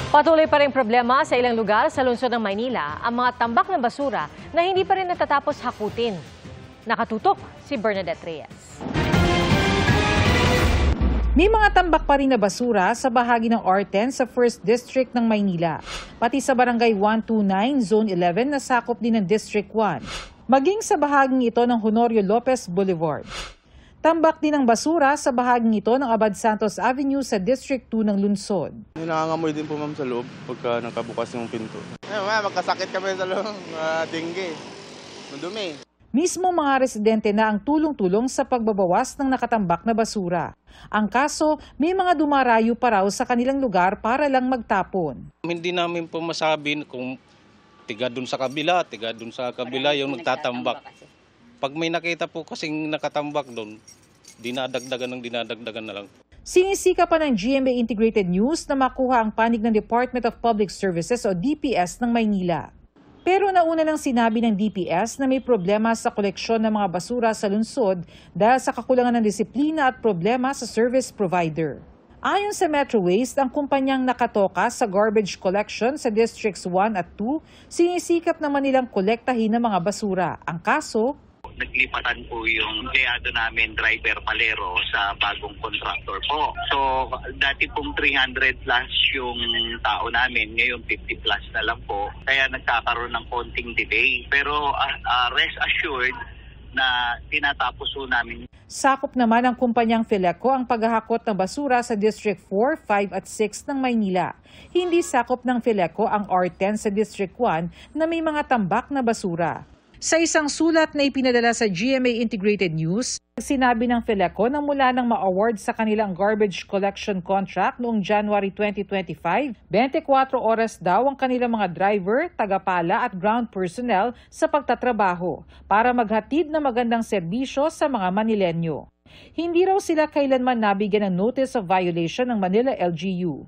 Patuloy pa rin problema sa ilang lugar sa lungsod ng Maynila ang mga tambak ng basura na hindi pa rin natatapos hakutin. Nakatutok si Bernadette Reyes. May mga tambak pa rin na basura sa bahagi ng R10 sa 1st District ng Maynila, pati sa Barangay 129, Zone 11 na sakop din ng District 1, maging sa bahaging ito ng Honorio Lopez Boulevard. Tambak din ang basura sa bahaging ito ng Abad Santos Avenue sa District 2 ng lungsod. Nangangamoy din po ma'am sa loob pagka nakabukas yung pinto. Magkasakit kami sa loob, dengue, madumi. Mismo mga residente na ang tulong-tulong sa pagbabawas ng nakatambak na basura. Ang kaso, may mga dumarayo pa raw sa kanilang lugar para lang magtapon. Hindi namin po masabi kung tiga dun sa kabila yung nagtatambak. Pag may nakita po kasing nakatambak doon, dinadagdagan na lang. Sinisika pa ng GMA Integrated News na makuha ang panig ng Department of Public Services o DPS ng Maynila. Pero nauna lang sinabi ng DPS na may problema sa koleksyon ng mga basura sa lungsod dahil sa kakulangan ng disiplina at problema sa service provider. Ayon sa Metro Waste, ang kumpanyang nakatoka sa garbage collection sa Districts 1 at 2, sinisikap naman nilang kolektahin ng mga basura. Ang kaso, naglipatan po yung empleyado namin, driver palero, sa bagong contractor po. So, dati pong 300 plus yung tao namin, ngayon 50 plus na lang po. Kaya nagkakaroon ng konting delay. Pero rest assured na tinatapos po namin. Sakop naman ng kumpanyang Fileco ang paghahakot ng basura sa District 4, 5 at 6 ng Maynila. Hindi sakop ng Fileco ang R10 sa District 1 na may mga tambak na basura. Sa isang sulat na ipinadala sa GMA Integrated News, sinabi ng Fileco na mula nang ma-award sa kanilang garbage collection contract noong January 2025, 24 oras daw ang kanilang mga driver, tagapala at ground personnel sa pagtatrabaho para maghatid ng magandang serbisyo sa mga Manilenyo. Hindi raw sila kailanman nabigyan ng notice of violation ng Manila LGU.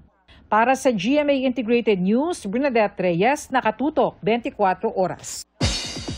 Para sa GMA Integrated News, Bernadette Reyes, nakatutok 24 oras.